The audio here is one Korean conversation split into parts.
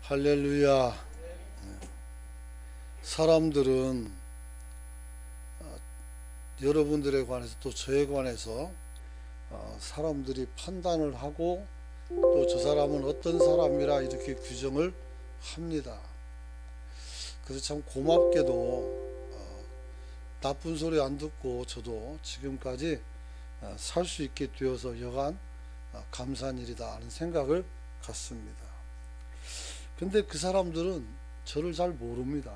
할렐루야. 사람들은 여러분들에 관해서 또 저에 관해서 사람들이 판단을 하고 또 저 사람은 어떤 사람이라 이렇게 규정을 합니다. 그래서 참 고맙게도 나쁜 소리 안 듣고 저도 지금까지 살 수 있게 되어서 여간 감사한 일이다 하는 생각을 갖습니다. 근데 그 사람들은 저를 잘 모릅니다.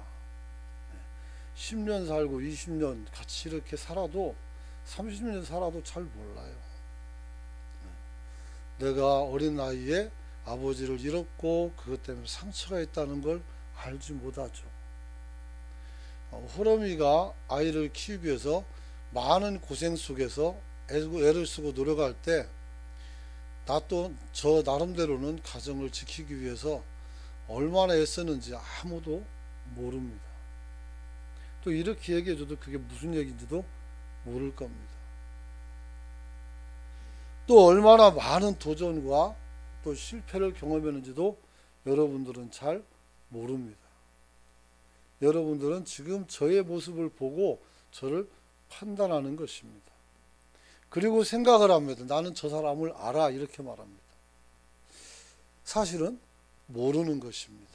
10년 살고 20년 같이 이렇게 살아도 30년 살아도 잘 몰라요. 내가 어린 나이에 아버지를 잃었고 그것 때문에 상처가 있다는 걸 알지 못하죠. 호러미가 아이를 키우기 위해서 많은 고생 속에서 애를 쓰고 노력할 때 또 저 나름대로는 가정을 지키기 위해서 얼마나 애쓰는지 아무도 모릅니다. 또 이렇게 얘기해줘도 그게 무슨 얘기인지도 모를 겁니다. 또 얼마나 많은 도전과 또 실패를 경험했는지도 여러분들은 잘 모릅니다. 여러분들은 지금 저의 모습을 보고 저를 판단하는 것입니다. 그리고 생각을 합니다. 나는 저 사람을 알아, 이렇게 말합니다. 사실은 모르는 것입니다.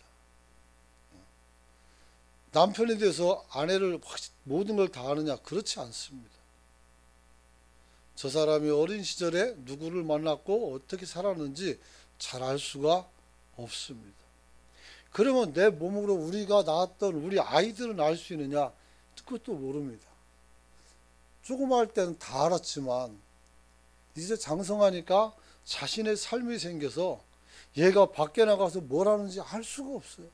남편에 대해서 아내를 모든 걸 다 아느냐? 그렇지 않습니다. 저 사람이 어린 시절에 누구를 만났고 어떻게 살았는지 잘 알 수가 없습니다. 그러면 내 몸으로 우리가 낳았던 우리 아이들은 알 수 있느냐? 그것도 모릅니다. 조그마할 때는 다 알았지만 이제 장성하니까 자신의 삶이 생겨서 얘가 밖에 나가서 뭘 하는지 알 수가 없어요.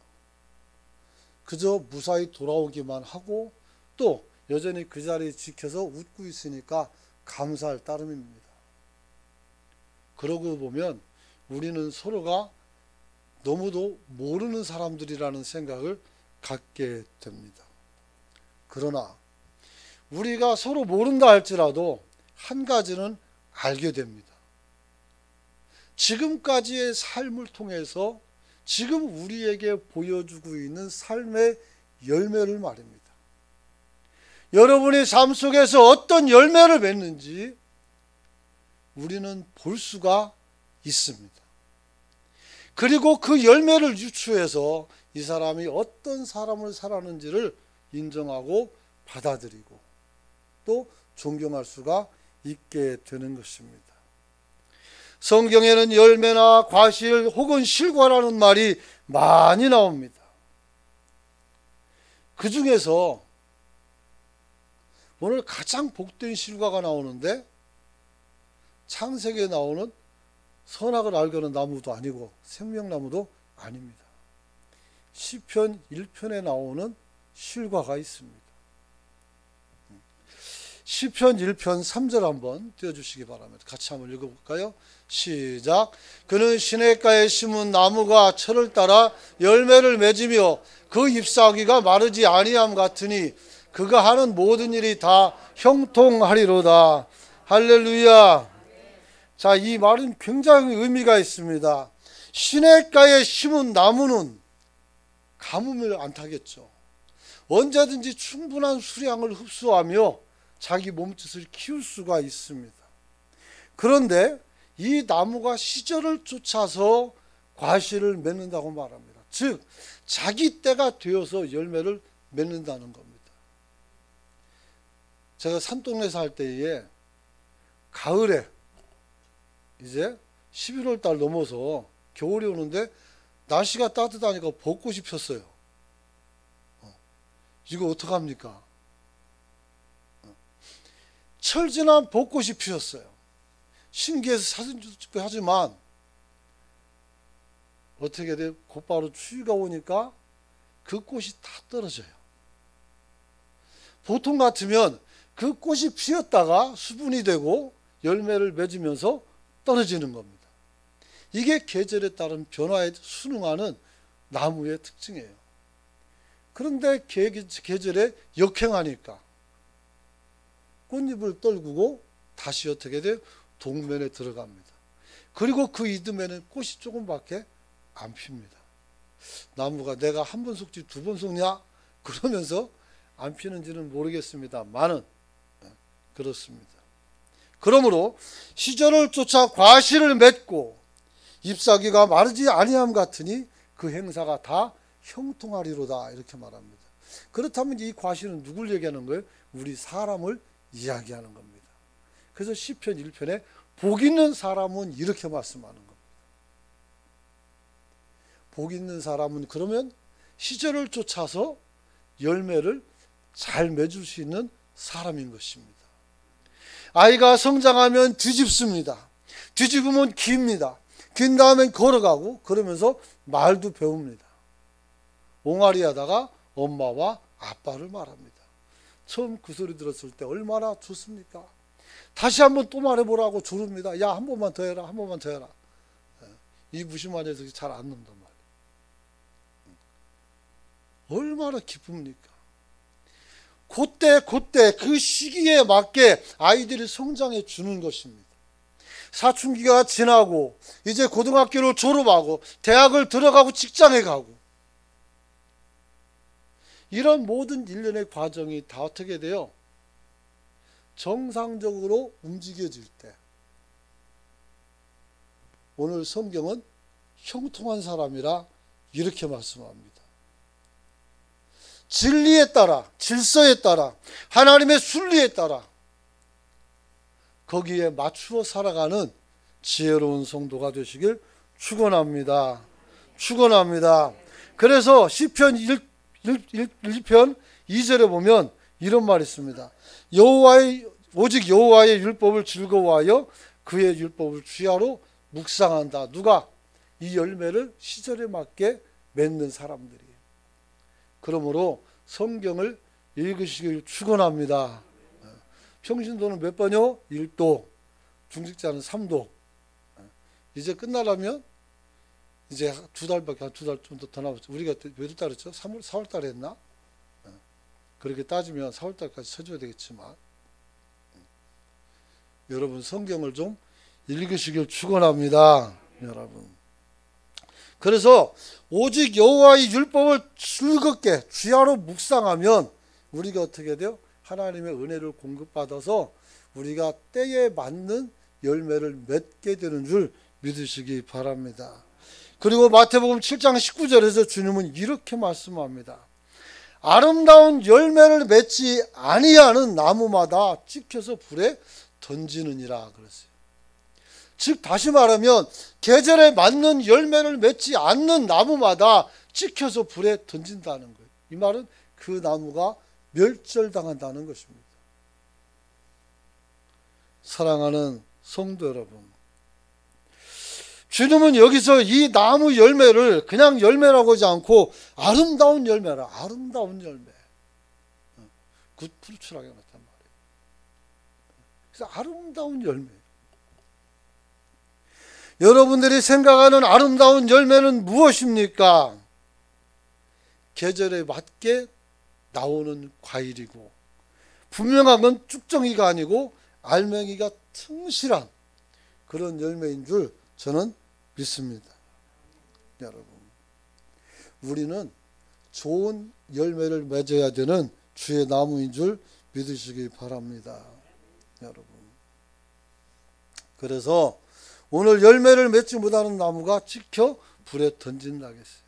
그저 무사히 돌아오기만 하고 또 여전히 그 자리에 지켜서 웃고 있으니까 감사할 따름입니다. 그러고 보면 우리는 서로가 너무도 모르는 사람들이라는 생각을 갖게 됩니다. 그러나 우리가 서로 모른다 할지라도 한 가지는 알게 됩니다. 지금까지의 삶을 통해서 지금 우리에게 보여주고 있는 삶의 열매를 말입니다. 여러분의 삶 속에서 어떤 열매를 맺는지 우리는 볼 수가 있습니다. 그리고 그 열매를 유추해서 이 사람이 어떤 사람을 살았는지를 인정하고 받아들이고 또 존경할 수가 있게 되는 것입니다. 성경에는 열매나 과실 혹은 실과라는 말이 많이 나옵니다. 그 중에서 오늘 가장 복된 실과가 나오는데 창세기에 나오는 선악을 알게 나무도 아니고 생명나무도 아닙니다. 시편 1편에 나오는 실과가 있습니다. 시편 1편 3절 한번 띄워주시기 바랍니다. 같이 한번 읽어볼까요? 시작. 그는 시냇가에 심은 나무가 철을 따라 열매를 맺으며 그 잎사귀가 마르지 아니함 같으니 그가 하는 모든 일이 다 형통하리로다. 할렐루야. 자, 이 말은 굉장히 의미가 있습니다. 시냇가에 심은 나무는 가뭄을 안 타겠죠. 언제든지 충분한 수량을 흡수하며 자기 몸짓을 키울 수가 있습니다. 그런데 이 나무가 시절을 쫓아서 과실을 맺는다고 말합니다. 즉 자기 때가 되어서 열매를 맺는다는 겁니다. 제가 산동네 살 때에 가을에 이제 11월 달 넘어서 겨울이 오는데 날씨가 따뜻하니까 벚꽃이 폈어요. 이거 어떡합니까? 철지난 벚꽃이 피었어요. 신기해서 사진 찍고 하지만 어떻게 돼요? 곧바로 추위가 오니까 그 꽃이 다 떨어져요. 보통 같으면 그 꽃이 피었다가 수분이 되고 열매를 맺으면서 떨어지는 겁니다. 이게 계절에 따른 변화에 순응하는 나무의 특징이에요. 그런데 계절에 역행하니까 꽃잎을 떨구고 다시 어떻게 돼요? 동면에 들어갑니다. 그리고 그 이듬해는 꽃이 조금밖에 안 핍니다. 나무가 내가 한 번 속지 두 번 속냐? 그러면서 안 피는지는 모르겠습니다만은 그렇습니다. 그러므로 시절을 쫓아 과실을 맺고 잎사귀가 마르지 아니함 같으니 그 행사가 다 형통하리로다 이렇게 말합니다. 그렇다면 이 과실은 누굴 얘기하는 거예요? 우리 사람을 이야기하는 겁니다. 그래서 시편 1편에 복 있는 사람은 이렇게 말씀하는 겁니다. 복 있는 사람은 그러면 시절을 쫓아서 열매를 잘 맺을 수 있는 사람인 것입니다. 아이가 성장하면 뒤집습니다. 뒤집으면 깁니다. 긴 다음엔 걸어가고 그러면서 말도 배웁니다. 옹알이 하다가 엄마와 아빠를 말합니다. 처음 그 소리 들었을 때 얼마나 좋습니까? 다시 한번 또 말해보라고 조릅니다. 야, 한 번만 더 해라, 한 번만 더 해라. 이 무심한 녀석이 잘 안 논단 말이에요. 얼마나 기쁩니까? 그때 그 시기에 맞게 아이들이 성장해 주는 것입니다. 사춘기가 지나고 이제 고등학교를 졸업하고 대학을 들어가고 직장에 가고 이런 모든 일련의 과정이 다 어떻게 돼요? 정상적으로 움직여질 때 오늘 성경은 형통한 사람이라 이렇게 말씀합니다. 진리에 따라, 질서에 따라, 하나님의 순리에 따라 거기에 맞추어 살아가는 지혜로운 성도가 되시길 축원합니다. 축원합니다. 그래서 시편 1편 2절에 보면 이런 말이 있습니다. 오직 여호와의 율법을 즐거워하여 그의 율법을 주야로 묵상한다. 누가? 이 열매를 시절에 맞게 맺는 사람들이에요. 그러므로 성경을 읽으시길 축원합니다. 평신도는 몇 번이요? 1도, 중직자는 3도. 이제 끝나려면 이제 두 달밖에 한 두 달 좀 더 남았죠. 우리가 몇 달 했죠? 4월 달에 했나? 그렇게 따지면 4월 달까지 쳐줘야 되겠지만 여러분 성경을 좀 읽으시길 축원합니다. 여러분. 그래서 오직 여호와의 율법을 즐겁게 주야로 묵상하면 우리가 어떻게 돼요? 하나님의 은혜를 공급받아서 우리가 때에 맞는 열매를 맺게 되는 줄 믿으시기 바랍니다. 그리고 마태복음 7장 19절에서 주님은 이렇게 말씀합니다. 아름다운 열매를 맺지 아니하는 나무마다 찍혀서 불에 던지느니라 그랬어요. 즉 다시 말하면 계절에 맞는 열매를 맺지 않는 나무마다 찍혀서 불에 던진다는 거예요. 이 말은 그 나무가 멸절당한다는 것입니다. 사랑하는 성도 여러분, 주님은 여기서 이 나무 열매를 그냥 열매라고 하지 않고 아름다운 열매라, 아름다운 열매, 굿 프루츠라고 했단 말이에요. 그래서 아름다운 열매. 여러분들이 생각하는 아름다운 열매는 무엇입니까? 계절에 맞게 나오는 과일이고 분명한 건 쭉정이가 아니고 알맹이가 튼실한 그런 열매인 줄 저는 믿습니다. 여러분, 우리는 좋은 열매를 맺어야 되는 주의 나무인 줄 믿으시기 바랍니다. 여러분, 그래서 오늘 열매를 맺지 못하는 나무가 찍혀 불에 던진다겠어요.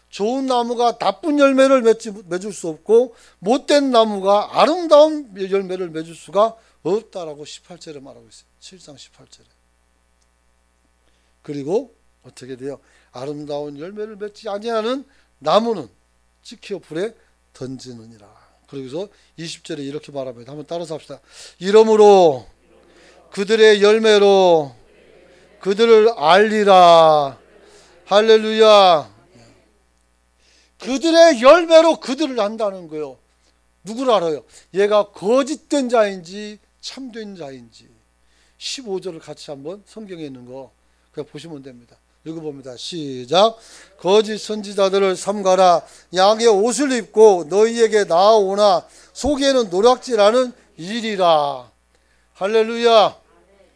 좋은 나무가 나쁜 열매를 맺을 수 없고 못된 나무가 아름다운 열매를 맺을 수가 없다라고 18절에 말하고 있어요. 7장 18절에. 그리고 어떻게 돼요? 아름다운 열매를 맺지 아니하는 나무는 찍혀 불에 던지느니라. 그러고서 20절에 이렇게 말합니다. 한번 따라서 합시다. 이러므로 그들의 열매로 그들을 알리라. 할렐루야. 그들의 열매로 그들을 안다는 거예요. 누구를 알아요? 얘가 거짓된 자인지 참된 자인지. 15절을 같이 한번 성경에 있는 거 그냥 보시면 됩니다. 읽어봅니다. 시작. 거짓 선지자들을 삼가라. 양의 옷을 입고 너희에게 나아오나 속에는 노략질하는 일이라. 할렐루야.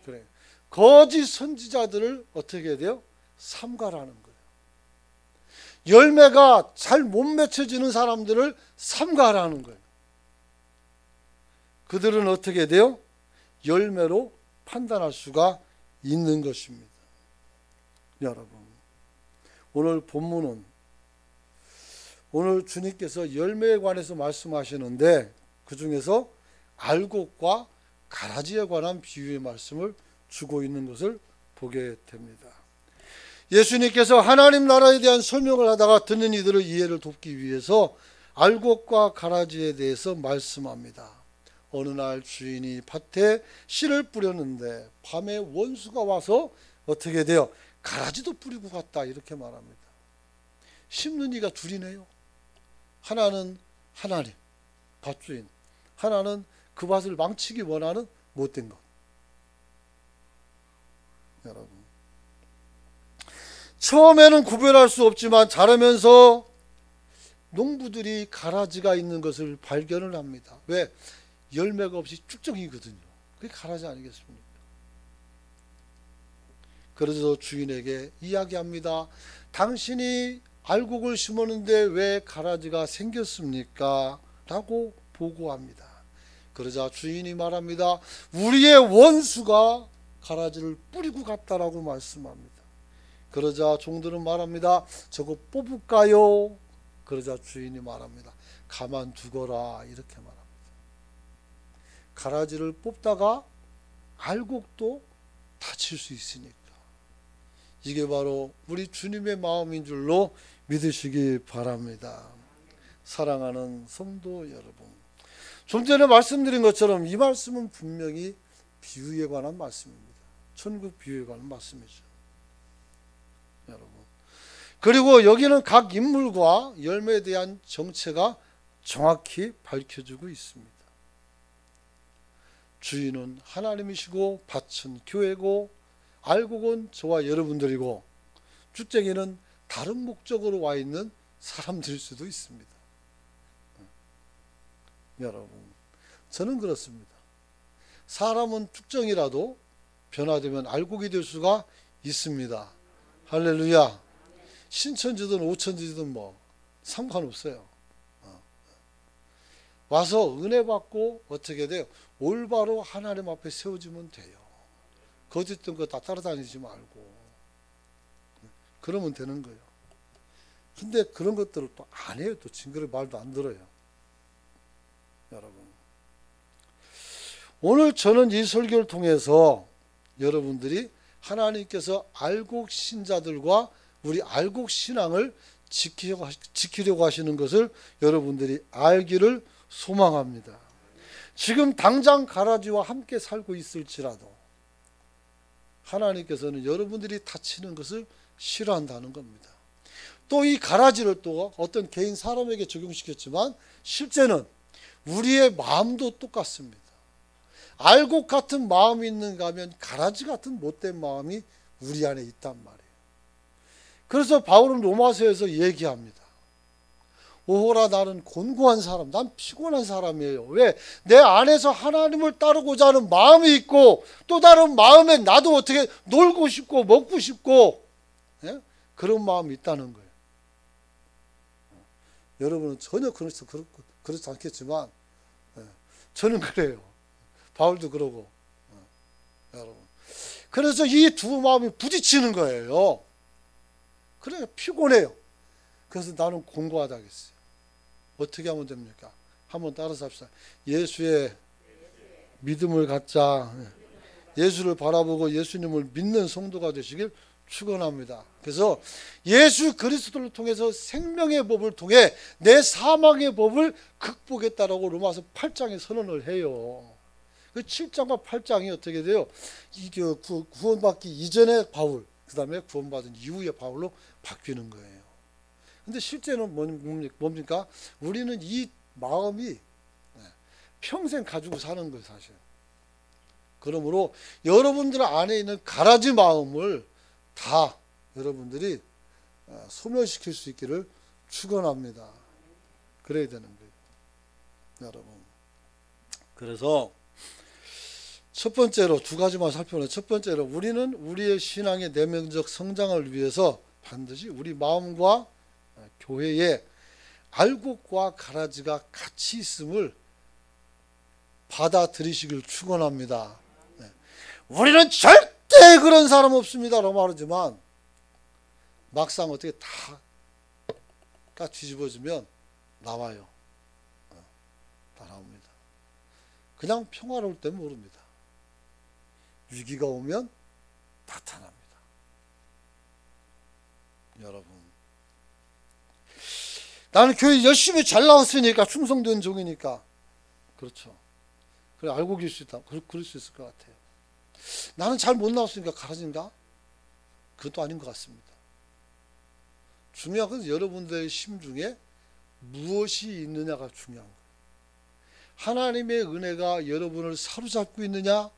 그래. 거짓 선지자들을 어떻게 해야 돼요? 삼가라는 거예요. 열매가 잘 못 맺혀지는 사람들을 삼가하라는 거예요. 그들은 어떻게 돼요? 열매로 판단할 수가 있는 것입니다. 여러분, 오늘 본문은 오늘 주님께서 열매에 관해서 말씀하시는데 그 중에서 알곡과 가라지에 관한 비유의 말씀을 주고 있는 것을 보게 됩니다. 예수님께서 하나님 나라에 대한 설명을 하다가 듣는 이들의 이해를 돕기 위해서 알곡과 가라지에 대해서 말씀합니다. 어느 날 주인이 밭에 씨를 뿌렸는데 밤에 원수가 와서 어떻게 돼요? 가라지도 뿌리고 갔다, 이렇게 말합니다. 심는 이가 둘이네요. 하나는 하나님, 밭주인, 하나는 그 밭을 망치기 원하는 못된 것. 여러분, 처음에는 구별할 수 없지만 자라면서 농부들이 가라지가 있는 것을 발견을 합니다. 왜? 열매가 없이 쭉정이거든요. 그게 가라지 아니겠습니까? 그래서 주인에게 이야기합니다. 당신이 알곡을 심었는데 왜 가라지가 생겼습니까? 라고 보고합니다. 그러자 주인이 말합니다. 우리의 원수가 가라지를 뿌리고 갔다라고 말씀합니다. 그러자 종들은 말합니다. 저거 뽑을까요? 그러자 주인이 말합니다. 가만두거라, 이렇게 말합니다. 가라지를 뽑다가 알곡도 다칠 수 있으니까. 이게 바로 우리 주님의 마음인 줄로 믿으시기 바랍니다. 사랑하는 성도 여러분, 좀 전에 말씀드린 것처럼 이 말씀은 분명히 비유에 관한 말씀입니다. 천국 비유에 관한 말씀이죠. 여러분, 그리고 여기는 각 인물과 열매에 대한 정체가 정확히 밝혀지고 있습니다. 주인은 하나님이시고 밭은 교회고 알곡은 저와 여러분들이고 쭉쟁이는 다른 목적으로 와 있는 사람들일 수도 있습니다. 여러분, 저는 그렇습니다. 사람은 쭉정이라도 변화되면 알곡이 될 수가 있습니다. 할렐루야. 신천지든 오천지든 뭐 상관없어요. 와서 은혜 받고 어떻게 돼요? 올바로 하나님 앞에 세워지면 돼요. 거짓된 거 다 따라다니지 말고. 그러면 되는 거예요. 근데 그런 것들을 또 안 해요. 또 징그러 말도 안 들어요. 여러분, 오늘 저는 이 설교를 통해서 여러분들이 하나님께서 알곡 신자들과 우리 알곡 신앙을 지키려고 하시는 것을 여러분들이 알기를 소망합니다. 지금 당장 가라지와 함께 살고 있을지라도 하나님께서는 여러분들이 다치는 것을 싫어한다는 겁니다. 또 이 가라지를 또 어떤 개인 사람에게 적용시켰지만 실제는 우리의 마음도 똑같습니다. 알곡 같은 마음이 있는가 하면 가라지 같은 못된 마음이 우리 안에 있단 말이에요. 그래서 바울은 로마서에서 얘기합니다. 오호라, 나는 곤고한 사람, 난 피곤한 사람이에요. 왜? 내 안에서 하나님을 따르고자 하는 마음이 있고 또 다른 마음에 나도 어떻게 놀고 싶고 먹고 싶고, 예? 그런 마음이 있다는 거예요. 여러분은 전혀 그렇지 않겠지만, 예, 저는 그래요. 바울도 그러고, 여러분. 그래서 이 두 마음이 부딪히는 거예요. 그러니까 피곤해요. 그래서 나는 공고하다겠어요. 어떻게 하면 됩니까? 한번 따라서 합시다. 예수의 믿음을 갖자. 예수를 바라보고 예수님을 믿는 성도가 되시길 축원합니다. 그래서 예수 그리스도를 통해서 생명의 법을 통해 내 사망의 법을 극복했다라고 로마서 8장에 선언을 해요. 그 7장과 8장이 어떻게 돼요? 이게 구원받기 이전의 바울, 그 다음에 구원받은 이후의 바울로 바뀌는 거예요. 근데 실제는 뭡니까? 우리는 이 마음이 평생 가지고 사는 거예요, 사실. 그러므로 여러분들 안에 있는 가라지 마음을 다 여러분들이 소멸시킬 수 있기를 축원합니다. 그래야 되는 거예요, 여러분. 그래서 첫 번째로 두 가지만 살펴보면, 첫 번째로 우리는 우리의 신앙의 내면적 성장을 위해서 반드시 우리 마음과 교회에 알곡과 가라지가 같이 있음을 받아들이시길 축원합니다. 우리는 절대 그런 사람 없습니다라고 말하지만 막상 어떻게 다 뒤집어지면 나와요. 다 나옵니다. 그냥 평화로울 때 모릅니다. 위기가 오면 나타납니다. 여러분, 나는 교회 열심히 잘 나왔으니까, 충성된 종이니까. 그렇죠. 그래, 알고 계실 수 있다. 그럴 수 있을 것 같아요. 나는 잘 못 나왔으니까 가라진가? 그것도 아닌 것 같습니다. 중요한 것은 여러분들의 심중에 무엇이 있느냐가 중요한 거예요. 하나님의 은혜가 여러분을 사로잡고 있느냐?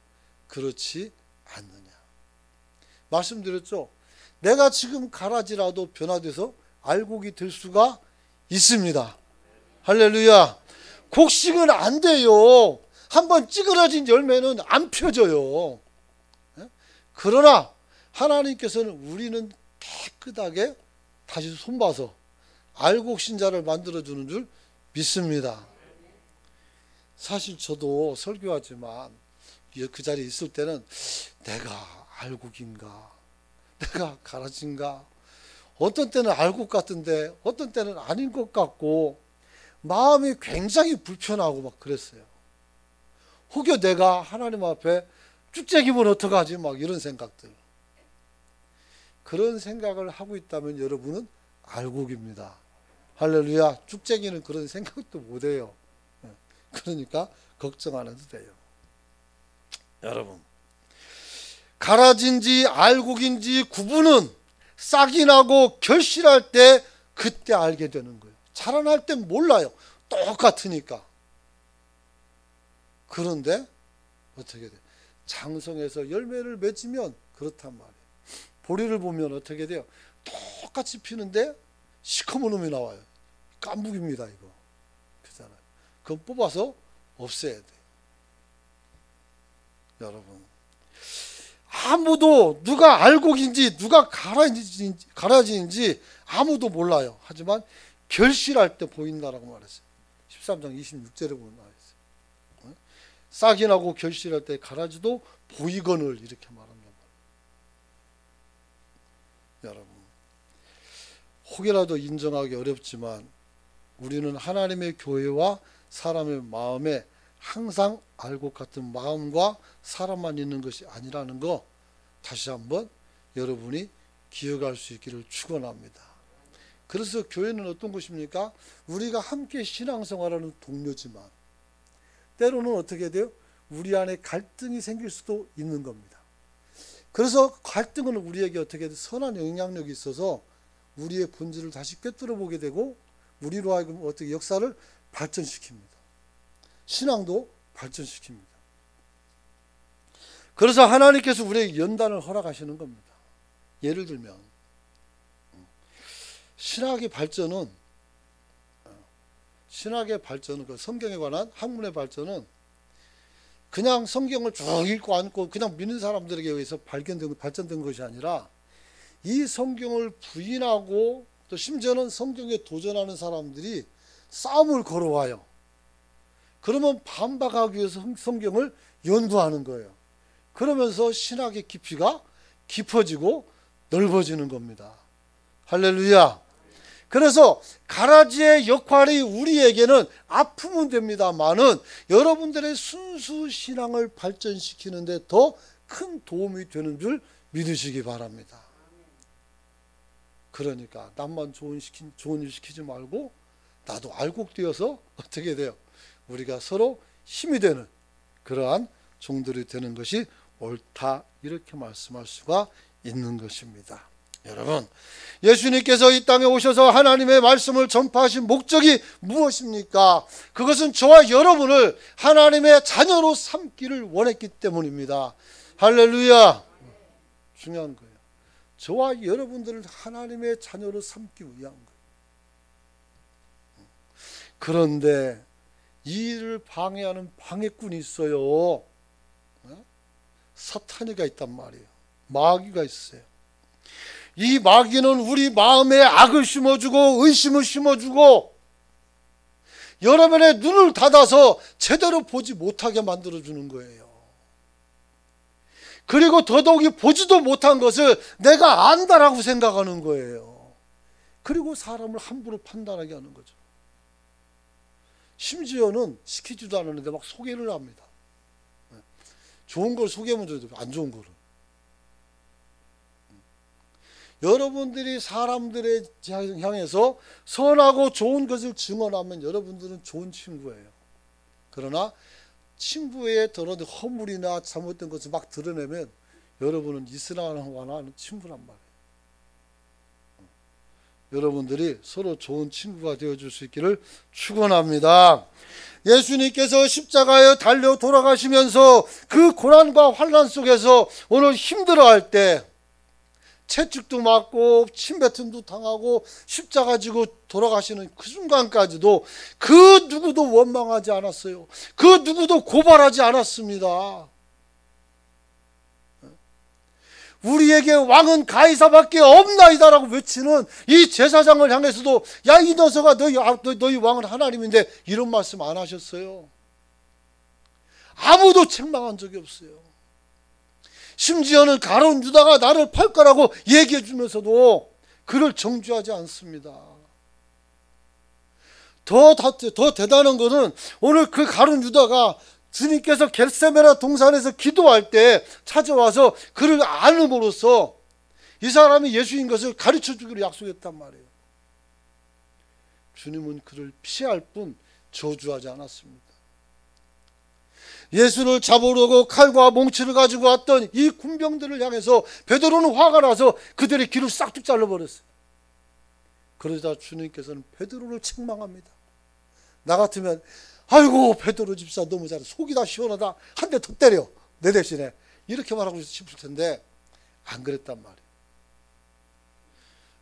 그렇지 않느냐. 말씀드렸죠. 내가 지금 가라지라도 변화돼서 알곡이 될 수가 있습니다. 할렐루야. 곡식은 안 돼요. 한번 찌그러진 열매는 안 펴져요. 그러나 하나님께서는 우리는 깨끗하게 다시 손봐서 알곡 신자를 만들어주는 줄 믿습니다. 사실 저도 설교하지만 그 자리에 있을 때는 내가 알곡인가, 내가 가라지인가, 어떤 때는 알곡 같은데 어떤 때는 아닌 것 같고 마음이 굉장히 불편하고 막 그랬어요. 혹여 내가 하나님 앞에 쭉재기면 어떡하지, 막 이런 생각들. 그런 생각을 하고 있다면 여러분은 알곡입니다. 할렐루야. 쭉재기는 그런 생각도 못해요. 그러니까 걱정 안 해도 돼요. 여러분, 가라진지 알곡인지 구분은 싹이 나고 결실할 때 그때 알게 되는 거예요. 자라날 땐 몰라요. 똑같으니까. 그런데 어떻게 돼요? 장성해서 열매를 맺으면 그렇단 말이에요. 보리를 보면 어떻게 돼요? 똑같이 피는데 시커먼 놈이 나와요. 깐북입니다, 이거. 그잖아요. 그건 뽑아서 없애야 돼요. 여러분, 아무도 누가 알곡인지 누가 가라지인지 아무도 몰라요. 하지만 결실할 때 보인다라고 말했어요. 13장 26절에 보면 나와 있어요. 싹이 나고 결실할 때 가라지도 보이거늘, 이렇게 말한단 말이에요. 여러분, 혹이라도 인정하기 어렵지만 우리는 하나님의 교회와 사람의 마음에 항상 알곡 같은 마음과 사람만 있는 것이 아니라는 거 다시 한번 여러분이 기억할 수 있기를 축원합니다. 그래서 교회는 어떤 곳입니까? 우리가 함께 신앙생활하는 동료지만 때로는 어떻게 돼요? 우리 안에 갈등이 생길 수도 있는 겁니다. 그래서 갈등은 우리에게 어떻게 선한 영향력이 있어서 우리의 본질을 다시 꿰뚫어 보게 되고 우리로 하여금 어떻게 역사를 발전시킵니다. 신앙도 발전시킵니다. 그래서 하나님께서 우리에게 연단을 허락하시는 겁니다. 예를 들면 신학의 발전은 그 성경에 관한 학문의 발전은 그냥 성경을 쭉 읽고 앉고 그냥 믿는 사람들에게 의해서 발전된 것이 아니라 이 성경을 부인하고 또 심지어는 성경에 도전하는 사람들이 싸움을 걸어와요. 그러면 반박하기 위해서 성경을 연구하는 거예요. 그러면서 신학의 깊이가 깊어지고 넓어지는 겁니다. 할렐루야. 그래서 가라지의 역할이 우리에게는 아프면 됩니다만은 여러분들의 순수 신앙을 발전시키는 데 더 큰 도움이 되는 줄 믿으시기 바랍니다. 그러니까 남만 좋은 일 시키지 말고 나도 알곡되어서 어떻게 돼요? 우리가 서로 힘이 되는 그러한 종들이 되는 것이 옳다, 이렇게 말씀할 수가 있는 것입니다. 여러분, 예수님께서 이 땅에 오셔서 하나님의 말씀을 전파하신 목적이 무엇입니까? 그것은 저와 여러분을 하나님의 자녀로 삼기를 원했기 때문입니다. 할렐루야. 중요한 거예요. 저와 여러분들을 하나님의 자녀로 삼기 위한 거예요. 그런데 이 일을 방해하는 방해꾼이 있어요. 사탄이가 있단 말이에요. 마귀가 있어요. 이 마귀는 우리 마음에 악을 심어주고 의심을 심어주고 여러분의 눈을 닫아서 제대로 보지 못하게 만들어주는 거예요. 그리고 더더욱이 보지도 못한 것을 내가 안다라고 생각하는 거예요. 그리고 사람을 함부로 판단하게 하는 거죠. 심지어는 시키지도 않았는데 막 소개를 합니다. 좋은 걸 소개하면 줘도 안 좋은 거를. 여러분들이 사람들에 향해서 선하고 좋은 것을 증언하면 여러분들은 좋은 친구예요. 그러나 친구의 더러운 허물이나 잘못된 것을 막 드러내면 여러분은 이스라엘과는 친구란 말이에요. 여러분들이 서로 좋은 친구가 되어줄 수 있기를 축원합니다. 예수님께서 십자가에 달려 돌아가시면서 그 고난과 환난 속에서 오늘 힘들어할 때 채찍도 맞고 침뱉음도 당하고 십자가 지고 돌아가시는 그 순간까지도 그 누구도 원망하지 않았어요. 그 누구도 고발하지 않았습니다. 우리에게 왕은 가이사밖에 없나이다라고 외치는 이 제사장을 향해서도 야 이 녀석아 너희 왕은 하나님인데 이런 말씀 안 하셨어요. 아무도 책망한 적이 없어요. 심지어는 가룟 유다가 나를 팔 거라고 얘기해 주면서도 그를 정죄하지 않습니다. 더 대단한 것은 오늘 그 가룟 유다가 주님께서 겟세마네 동산에서 기도할 때 찾아와서 그를 안음으로써 이 사람이 예수인 것을 가르쳐 주기로 약속했단 말이에요. 주님은 그를 피할 뿐 저주하지 않았습니다. 예수를 잡으려고 칼과 몽치를 가지고 왔던 이 군병들을 향해서 베드로는 화가 나서 그들의 귀를 싹둑 잘라버렸어요. 그러자 주님께서는 베드로를 책망합니다. 나 같으면 아이고 베드로 집사 너무 잘해, 속이 다 시원하다, 한 대 더 때려 내 대신에, 이렇게 말하고 싶을 텐데 안 그랬단 말이에요.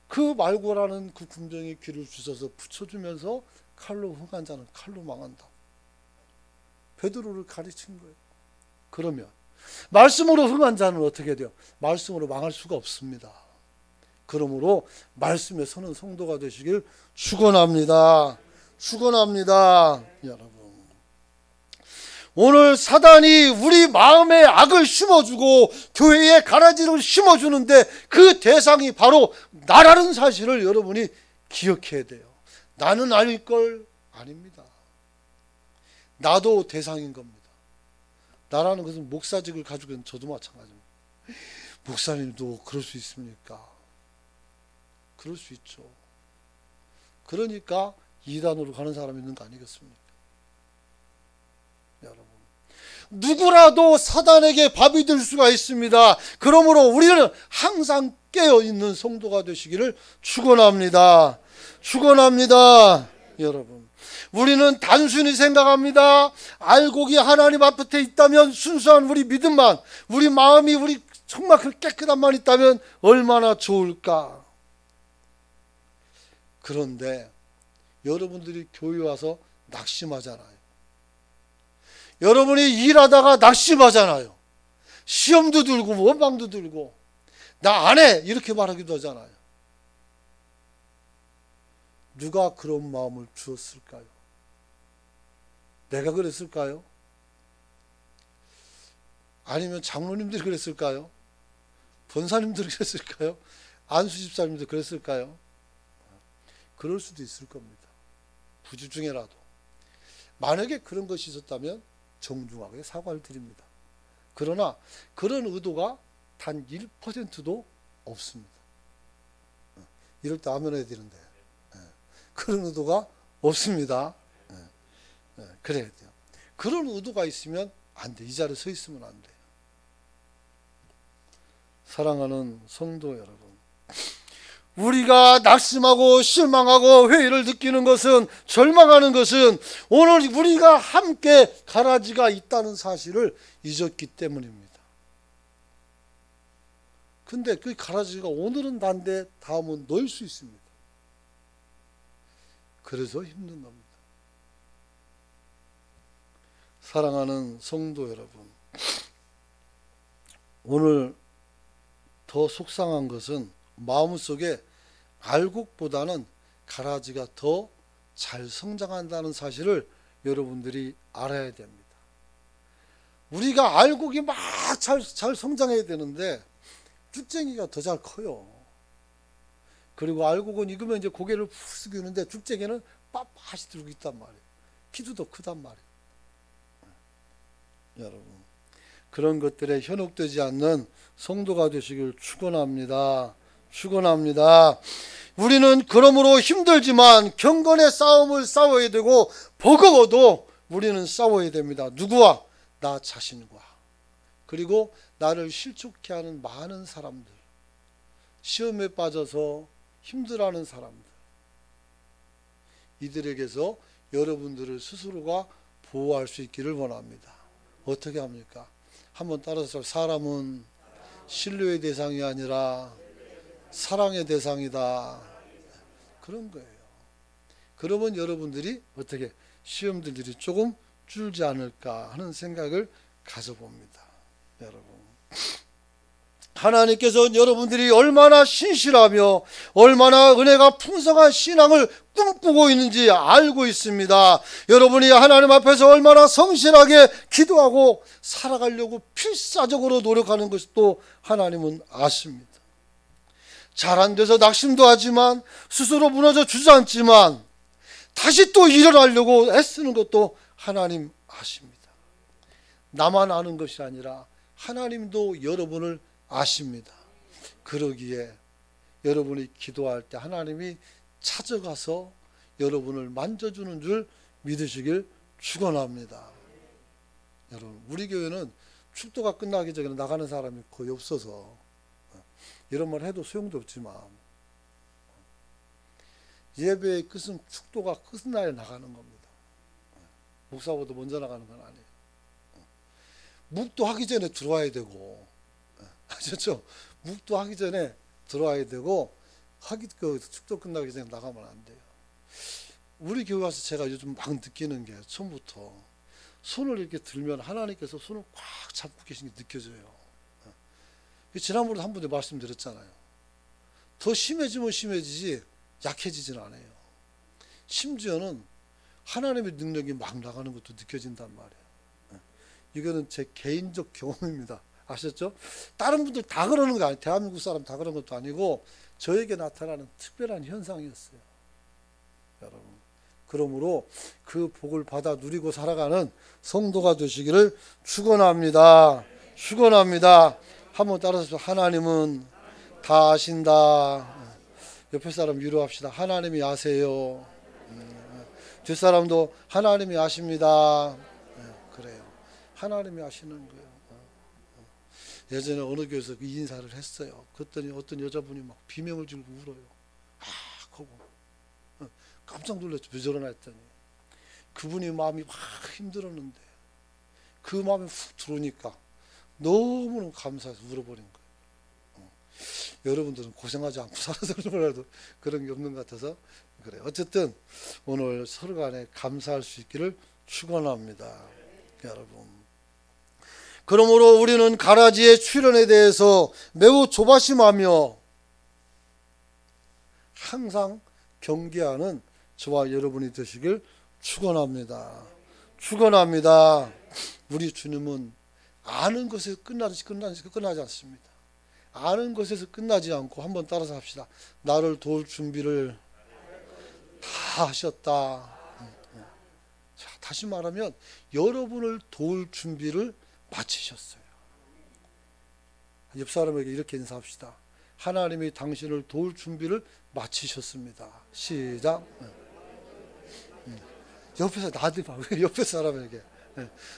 그 말고라는 그 군병이 귀를 주셔서 붙여주면서 칼로 흥한 자는 칼로 망한다, 베드로를 가르친 거예요. 그러면 말씀으로 흥한 자는 어떻게 돼요? 말씀으로 망할 수가 없습니다. 그러므로 말씀에 서는 성도가 되시길 축원합니다. 축원합니다. 여러분, 오늘 사단이 우리 마음에 악을 심어주고 교회에 가라지를 심어주는데 그 대상이 바로 나라는 사실을 여러분이 기억해야 돼요. 나는 아닐 걸 아닙니다. 나도 대상인 겁니다. 나라는 것은 목사직을 가지고 있는 저도 마찬가지입니다. 목사님도 그럴 수 있습니까? 그럴 수 있죠. 그러니까 이단으로 가는 사람이 있는 거 아니겠습니까? 여러분, 누구라도 사단에게 밥이 될 수가 있습니다. 그러므로 우리는 항상 깨어있는 성도가 되시기를 축원합니다. 축원합니다. 여러분, 우리는 단순히 생각합니다. 알곡이 하나님 앞에 있다면, 순수한 우리 믿음만, 우리 마음이 우리 정말 그 깨끗한 만 있다면 얼마나 좋을까. 그런데 여러분들이 교회 와서 낙심하잖아요. 여러분이 일하다가 낙심하잖아요. 시험도 들고 원망도 들고 나 안 해 이렇게 말하기도 하잖아요. 누가 그런 마음을 주었을까요? 내가 그랬을까요? 아니면 장로님들이 그랬을까요? 권사님들이 그랬을까요? 안수집사님들 그랬을까요? 그럴 수도 있을 겁니다. 부주 중에라도. 만약에 그런 것이 있었다면 정중하게 사과를 드립니다. 그러나 그런 의도가 단 1%도 없습니다. 이럴 때 아멘 해야 되는데 그런 의도가 없습니다. 그래야 돼요. 그런 의도가 있으면 안 돼. 이 자리에 서 있으면 안 돼요. 사랑하는 성도 여러분, 우리가 낙심하고 실망하고 회의를 느끼는 것은, 절망하는 것은 오늘 우리가 함께 가라지가 있다는 사실을 잊었기 때문입니다. 근데 그 가라지가 오늘은 난데 다음은 너일 수 있습니다. 그래서 힘든 겁니다. 사랑하는 성도 여러분, 오늘 더 속상한 것은 마음속에 알곡보다는 가라지가 더 잘 성장한다는 사실을 여러분들이 알아야 됩니다. 우리가 알곡이 막 잘 성장해야 되는데 쭉쟁이가 더 잘 커요. 그리고 알곡은 익으면 이제 고개를 푹 숙이는데 쭉쟁이는 빳빳이 들고 있단 말이에요. 키도 더 크단 말이에요. 여러분, 그런 것들에 현혹되지 않는 성도가 되시길 축원합니다. 축원합니다. 우리는 그러므로 힘들지만 경건의 싸움을 싸워야 되고 버거워도 우리는 싸워야 됩니다. 누구와? 나 자신과. 그리고 나를 실족케 하는 많은 사람들, 시험에 빠져서 힘들어하는 사람들, 이들에게서 여러분들을 스스로가 보호할 수 있기를 원합니다. 어떻게 합니까? 한번 따라서, 사람은 신뢰의 대상이 아니라 사랑의 대상이다. 그런 거예요. 그러면 여러분들이 어떻게 시험들이 조금 줄지 않을까 하는 생각을 가져봅니다. 여러분, 하나님께서는 여러분들이 얼마나 신실하며 얼마나 은혜가 풍성한 신앙을 꿈꾸고 있는지 알고 있습니다. 여러분이 하나님 앞에서 얼마나 성실하게 기도하고 살아가려고 필사적으로 노력하는 것도 하나님은 아십니다. 잘 안 돼서 낙심도 하지만, 스스로 무너져 주저앉지만 다시 또 일어나려고 애쓰는 것도 하나님 아십니다. 나만 아는 것이 아니라 하나님도 여러분을 아십니다. 그러기에 여러분이 기도할 때 하나님이 찾아가서 여러분을 만져주는 줄 믿으시길 축원합니다. 여러분, 우리 교회는 축도가 끝나기 전에 나가는 사람이 거의 없어서 이런 말 해도 소용도 없지만, 예배의 끝은 축도가 끝나야 나가는 겁니다. 목사보다 먼저 나가는 건 아니에요. 묵도하기 전에 들어와야 되고, 아셨죠? 묵도하기 전에 들어와야 되고, 축도 끝나기 전에 나가면 안 돼요. 우리 교회 와서 제가 요즘 막 느끼는 게, 처음부터 손을 이렇게 들면 하나님께서 손을 꽉 잡고 계신 게 느껴져요. 지난번에 한 번도 말씀드렸잖아요. 더 심해지면 심해지지 약해지진 않아요. 심지어는 하나님의 능력이 막 나가는 것도 느껴진단 말이에요. 이거는 제 개인적 경험입니다. 아셨죠? 다른 분들 다 그러는 거 아니에요. 대한민국 사람 다 그런 것도 아니고 저에게 나타나는 특별한 현상이었어요. 여러분, 그러므로 그 복을 받아 누리고 살아가는 성도가 되시기를 축원합니다. 축원합니다. 한번 따라서, 하나님은 다 아신다. 옆에 사람 위로합시다. 하나님이 아세요. 뒷사람도 하나님이 아십니다. 그래요. 하나님이 아시는 거예요. 예전에 어느 교회에서 그 인사를 했어요. 그랬더니 어떤 여자분이 막 비명을 지르고 울어요. 하고 깜짝 놀랐죠. 왜 저러나 했더니 그분이 마음이 막 힘들었는데 그 마음이 훅 들어오니까 너무너무 감사해서 울어버린 거예요. 여러분들은 고생하지 않고 살아서 그러더라도 그런 게 없는 것 같아서 그래요. 어쨌든 오늘 서로 간에 감사할 수 있기를 축원합니다. 여러분, 그러므로 우리는 가라지의 출현에 대해서 매우 조바심하며 항상 경계하는 저와 여러분이 되시길 축원합니다. 축원합니다. 우리 주님은 아는 것에서 끝나지 않습니다. 아는 것에서 끝나지 않고, 한번 따라서 합시다. 나를 도울 준비를 다 하셨다. 자, 다시 말하면 여러분을 도울 준비를 마치셨어요. 옆 사람에게 이렇게 인사합시다. 하나님이 당신을 도울 준비를 마치셨습니다. 시작. 옆에서 나한테 봐. 옆에 사람에게.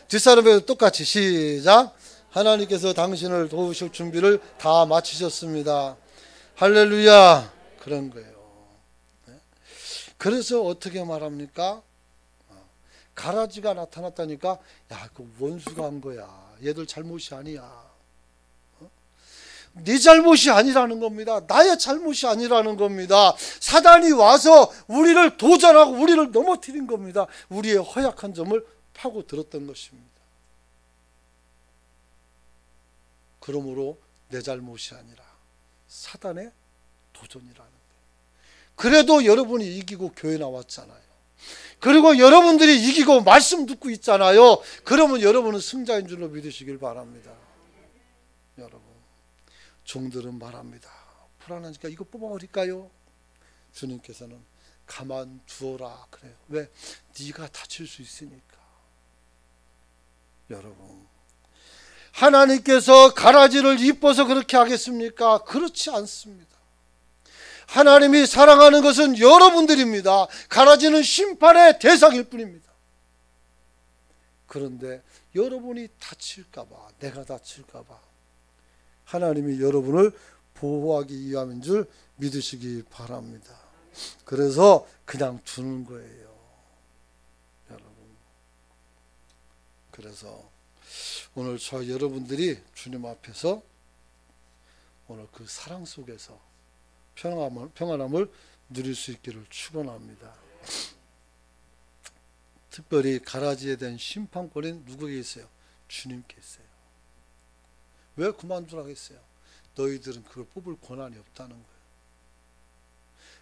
뒷사람에게 똑같이 시작. 하나님께서 당신을 도우실 준비를 다 마치셨습니다. 할렐루야. 그런 거예요. 그래서 어떻게 말합니까? 가라지가 나타났다니까, 야, 그 원수가 한 거야. 얘들 잘못이 아니야. 네 잘못이 아니라는 겁니다. 나의 잘못이 아니라는 겁니다. 사단이 와서 우리를 도전하고 우리를 넘어뜨린 겁니다. 우리의 허약한 점을 파고들었던 것입니다. 그러므로 내 잘못이 아니라 사단의 도전이라는 거예요. 그래도 여러분이 이기고 교회 나왔잖아요. 그리고 여러분들이 이기고 말씀 듣고 있잖아요. 그러면 여러분은 승자인 줄로 믿으시길 바랍니다. 여러분, 종들은 말합니다. 불안하니까 이거 뽑아버릴까요? 주님께서는 가만두어라 그래요. 왜? 네가 다칠 수 있으니까. 여러분, 하나님께서 가라지를 이뻐서 그렇게 하겠습니까? 그렇지 않습니다. 하나님이 사랑하는 것은 여러분들입니다. 가라지는 심판의 대상일 뿐입니다. 그런데 여러분이 다칠까봐, 내가 다칠까봐 하나님이 여러분을 보호하기 위함인 줄 믿으시기 바랍니다. 그래서 그냥 두는 거예요. 여러분. 그래서 오늘 저 여러분들이 주님 앞에서 오늘 그 사랑 속에서 평안함을 누릴 수 있기를 축원합니다. 특별히 가라지에 대한 심판권은 누구에게 있어요? 주님께 있어요. 왜 그만두라고 했어요? 너희들은 그걸 뽑을 권한이 없다는 거예요.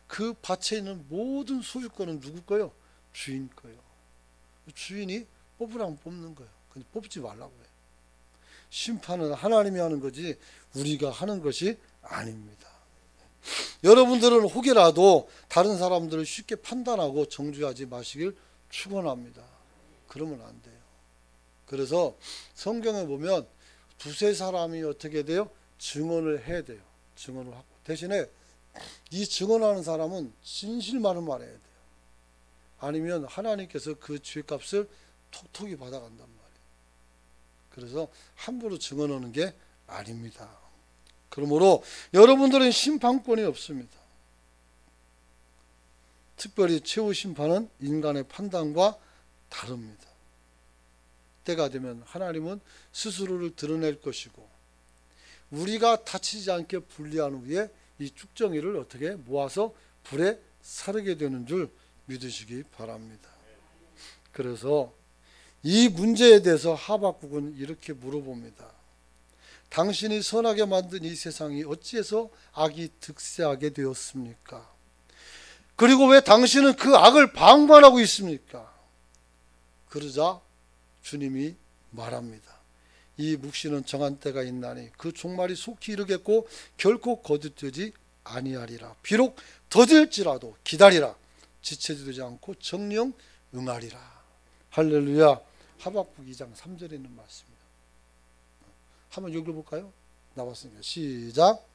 그 밭에 있는 모든 소유권은 누구 거예요? 주인 거예요. 주인이 뽑으라면 뽑는 거예요. 근데 뽑지 말라고 해요. 심판은 하나님이 하는 거지 우리가 하는 것이 아닙니다. 여러분들은 혹여라도 다른 사람들을 쉽게 판단하고 정죄하지 마시길 축원합니다. 그러면 안 돼요. 그래서 성경에 보면 두세 사람이 어떻게 돼요? 증언을 해야 돼요. 증언을 하고 대신에 이 증언하는 사람은 진실만을 말해야 돼요. 아니면 하나님께서 그 죄값을 톡톡히 받아간단 말이에요. 그래서 함부로 증언하는 게 아닙니다. 그러므로 여러분들은 심판권이 없습니다. 특별히 최후 심판은 인간의 판단과 다릅니다. 때가 되면 하나님은 스스로를 드러낼 것이고 우리가 다치지 않게 분리한 후에 이 쭉정이를 어떻게 모아서 불에 사르게 되는 줄 믿으시기 바랍니다. 그래서 이 문제에 대해서 하박국은 이렇게 물어봅니다. 당신이 선하게 만든 이 세상이 어찌해서 악이 득세하게 되었습니까? 그리고 왜 당신은 그 악을 방관하고 있습니까? 그러자 주님이 말합니다. 이 묵시는 정한 때가 있나니 그 종말이 속히 이르겠고 결코 거듭되지 아니하리라. 비록 더딜지라도 기다리라. 지체되지 않고 정령 응하리라. 할렐루야. 하박국 2장 3절에 있는 말씀입니다. 한번 읽어볼까요? 나왔으니까 시작.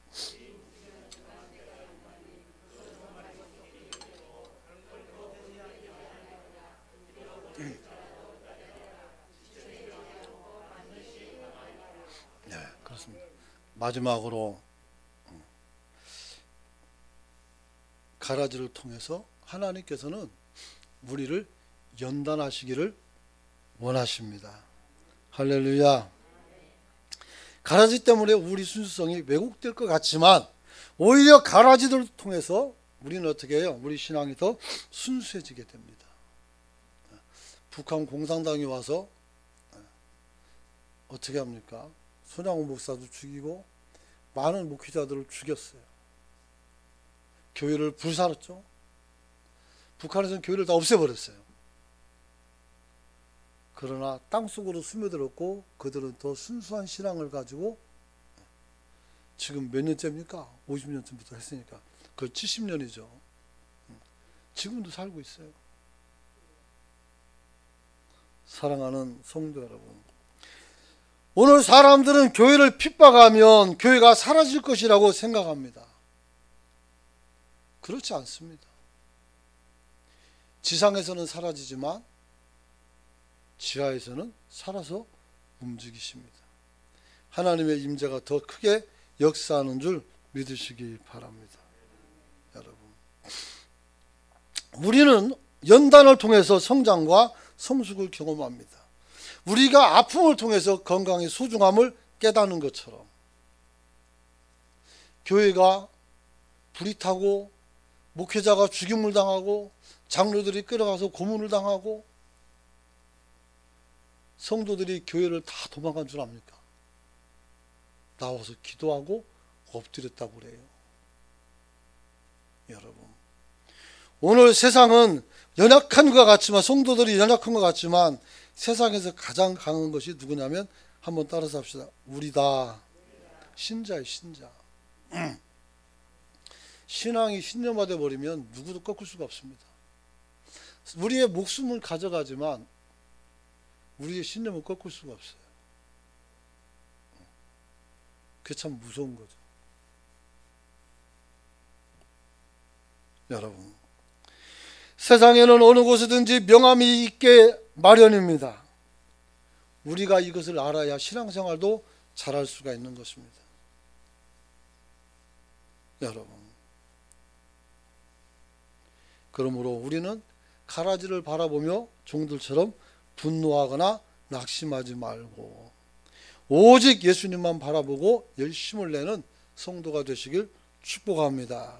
네, 그렇습니다. 마지막으로 가라지를 통해서 하나님께서는 우리를 연단하시기를 원하십니다. 할렐루야. 가라지 때문에 우리 순수성이 왜곡될 것 같지만 오히려 가라지들을 통해서 우리는 어떻게 해요? 우리 신앙이 더 순수해지게 됩니다. 북한 공산당이 와서 어떻게 합니까? 손양호 목사도 죽이고 많은 목회자들을 죽였어요. 교회를 불살랐죠. 북한에서는 교회를 다 없애버렸어요. 그러나 땅속으로 스며들었고 그들은 더 순수한 신앙을 가지고 지금 몇 년째입니까? 50년쯤부터 했으니까 그 70년이죠. 지금도 살고 있어요. 사랑하는 성도 여러분, 오늘 사람들은 교회를 핍박하면 교회가 사라질 것이라고 생각합니다. 그렇지 않습니다. 지상에서는 사라지지만 지하에서는 살아서 움직이십니다. 하나님의 임재가 더 크게 역사하는 줄 믿으시기 바랍니다. 여러분, 우리는 연단을 통해서 성장과 성숙을 경험합니다. 우리가 아픔을 통해서 건강의 소중함을 깨닫는 것처럼 교회가 불이 타고 목회자가 죽임을 당하고 장로들이 끌어가서 고문을 당하고 성도들이 교회를 다 도망간 줄 압니까? 나와서 기도하고 엎드렸다고 그래요. 여러분, 오늘 세상은 연약한 것 같지만, 성도들이 연약한 것 같지만 세상에서 가장 강한 것이 누구냐면, 한번 따라서 합시다. 우리다. 신자의 신자. 신앙이 신념화되어 버리면 누구도 꺾을 수가 없습니다. 우리의 목숨을 가져가지만 우리의 신념을 꺾을 수가 없어요. 그게 참 무서운 거죠. 여러분, 세상에는 어느 곳에든지 명함이 있게 마련입니다. 우리가 이것을 알아야 신앙생활도 잘할 수가 있는 것입니다. 여러분, 그러므로 우리는 가라지를 바라보며 종들처럼 분노하거나 낙심하지 말고 오직 예수님만 바라보고 열심을 내는 성도가 되시길 축복합니다.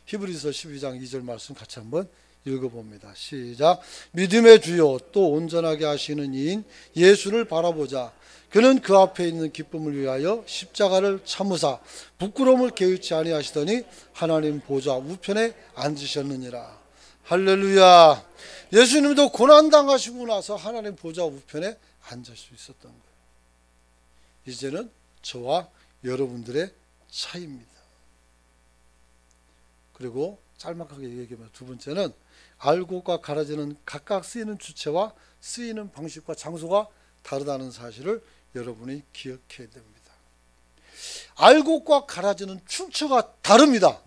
히브리서 12장 2절 말씀 같이 한번 읽어봅니다. 시작. 믿음의 주요 또 온전하게 하시는 이인 예수를 바라보자. 그는 그 앞에 있는 기쁨을 위하여 십자가를 참으사 부끄러움을 개의치 아니하시더니 하나님 보좌 우편에 앉으셨느니라. 할렐루야. 예수님도 고난당하시고 나서 하나님 보좌 우편에 앉을 수 있었던 거예요. 이제는 저와 여러분들의 차이입니다. 그리고 짤막하게 얘기하면 두 번째는 알곡과 가라지는 각각 쓰이는 주체와 쓰이는 방식과 장소가 다르다는 사실을 여러분이 기억해야 됩니다. 알곡과 가라지는 출처가 다릅니다.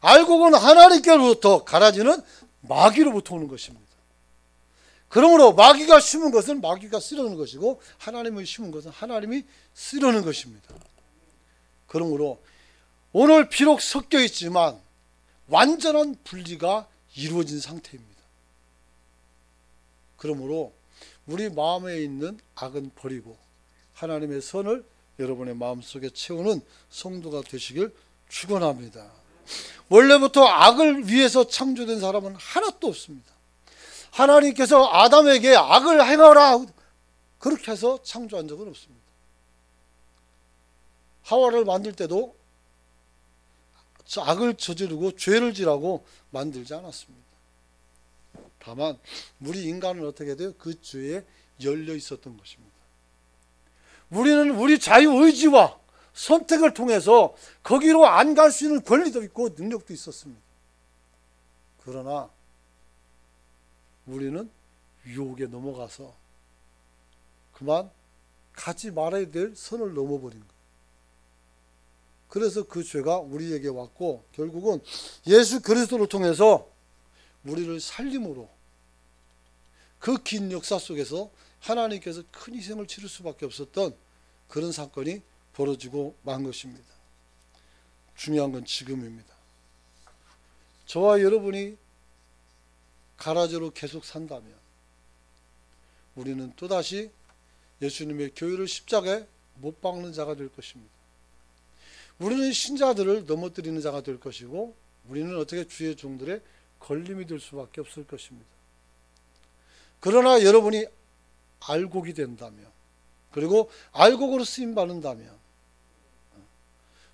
알곡은 하나님께로부터, 가라지는 마귀로부터 오는 것입니다. 그러므로 마귀가 심은 것은 마귀가 쓰려는 것이고 하나님이 심은 것은 하나님이 쓰려는 것입니다. 그러므로 오늘 비록 섞여 있지만 완전한 분리가 이루어진 상태입니다. 그러므로 우리 마음에 있는 악은 버리고 하나님의 선을 여러분의 마음속에 채우는 성도가 되시길 축원합니다. 원래부터 악을 위해서 창조된 사람은 하나도 없습니다. 하나님께서 아담에게 악을 행하라 그렇게 해서 창조한 적은 없습니다. 하와를 만들 때도 악을 저지르고 죄를 지라고 만들지 않았습니다. 다만 우리 인간은 어떻게 돼요? 그 죄에 열려 있었던 것입니다. 우리는 우리 자유의지와 선택을 통해서 거기로 안 갈 수 있는 권리도 있고 능력도 있었습니다. 그러나 우리는 유혹에 넘어가서 그만 가지 말아야 될 선을 넘어버린 거예요. 그래서 그 죄가 우리에게 왔고 결국은 예수 그리스도를 통해서 우리를 살림으로 그 긴 역사 속에서 하나님께서 큰 희생을 치를 수밖에 없었던 그런 사건이 벌어지고 만 것입니다. 중요한 건 지금입니다. 저와 여러분이 가라지로 계속 산다면 우리는 또다시 예수님의 교회를 십자가에 못 박는 자가 될 것입니다. 우리는 신자들을 넘어뜨리는 자가 될 것이고 우리는 어떻게 주의 종들의 걸림이 될 수밖에 없을 것입니다. 그러나 여러분이 알곡이 된다면 그리고 알곡으로 쓰임받는다면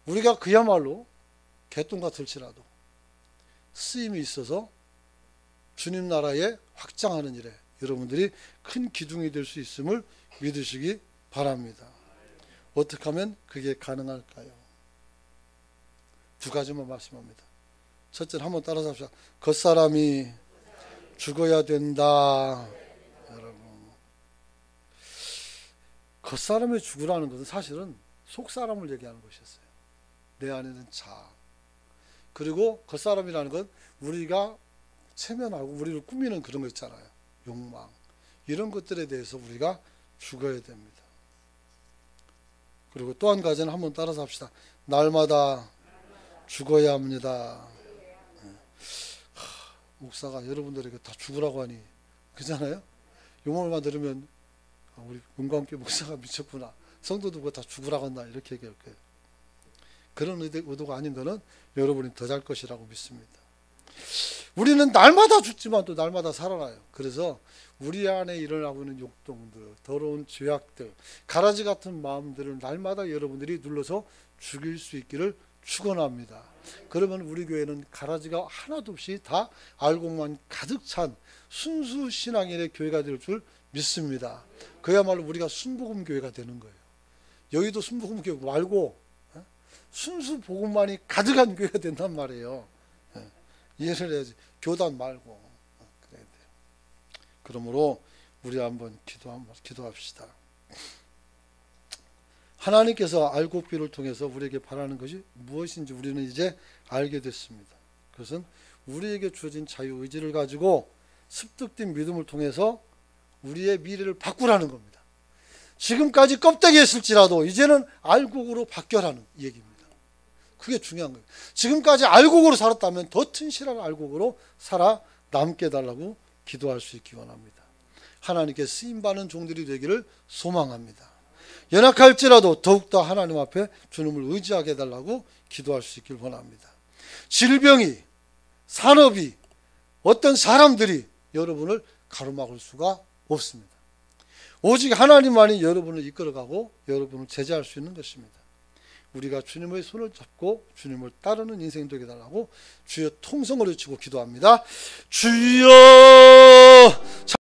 우리가 그야말로 개똥 같을지라도 쓰임이 있어서 주님 나라에 확장하는 일에 여러분들이 큰 기둥이 될 수 있음을 믿으시기 바랍니다. 어떻게 하면 그게 가능할까요? 두 가지만 말씀합니다. 첫째는 한번 따라서 합시다. 겉사람이 죽어야 된다. 여러분, 겉사람이 죽으라는 것은 사실은 속사람을 얘기하는 것이었어요. 내 안에는 자. 그리고 겉사람이라는 건 우리가 체면하고 우리를 꾸미는 그런 거 있잖아요. 욕망. 이런 것들에 대해서 우리가 죽어야 됩니다. 그리고 또 한 가지는 한번 따라서 합시다. 날마다 죽어야 합니다. 목사가 여러분들에게 다 죽으라고 하니 그잖아요. 용어만 들으면 우리 문광교 목사가 미쳤구나. 성도도 그거 다 죽으라고 한다 이렇게 얘기할 거예요. 그런 의도가 아닌 거는 여러분이 더 잘 것이라고 믿습니다. 우리는 날마다 죽지만 또 날마다 살아나요. 그래서 우리 안에 일어나고 있는 욕동들, 더러운 죄악들, 가라지 같은 마음들을 날마다 여러분들이 눌러서 죽일 수 있기를 축원합니다. 그러면 우리 교회는 가라지가 하나도 없이 다 알곡만 가득 찬 순수 신앙인의 교회가 될 줄 믿습니다. 그야말로 우리가 순복음 교회가 되는 거예요. 여기도 순복음 교회 말고 순수 복음만이 가득한 교회가 된단 말이에요. 이해를 해야지. 교단 말고. 그래야 돼요. 그러므로 우리 한번 기도합시다. 하나님께서 알곡비를 통해서 우리에게 바라는 것이 무엇인지 우리는 이제 알게 됐습니다. 그것은 우리에게 주어진 자유의지를 가지고 습득된 믿음을 통해서 우리의 미래를 바꾸라는 겁니다. 지금까지 껍데기였을지라도 이제는 알곡으로 바뀌어라는 얘기입니다. 그게 중요한 거예요. 지금까지 알곡으로 살았다면 더 튼실한 알곡으로 살아남게 해달라고 기도할 수 있기 원합니다. 하나님께 쓰임받는 종들이 되기를 소망합니다. 연약할지라도 더욱더 하나님 앞에 주님을 의지하게 해달라고 기도할 수 있길 원합니다. 질병이, 산업이, 어떤 사람들이 여러분을 가로막을 수가 없습니다. 오직 하나님만이 여러분을 이끌어가고 여러분을 제재할 수 있는 것입니다. 우리가 주님의 손을 잡고 주님을 따르는 인생 되게 해달라고 주여 통성을 외치고 기도합니다. 주여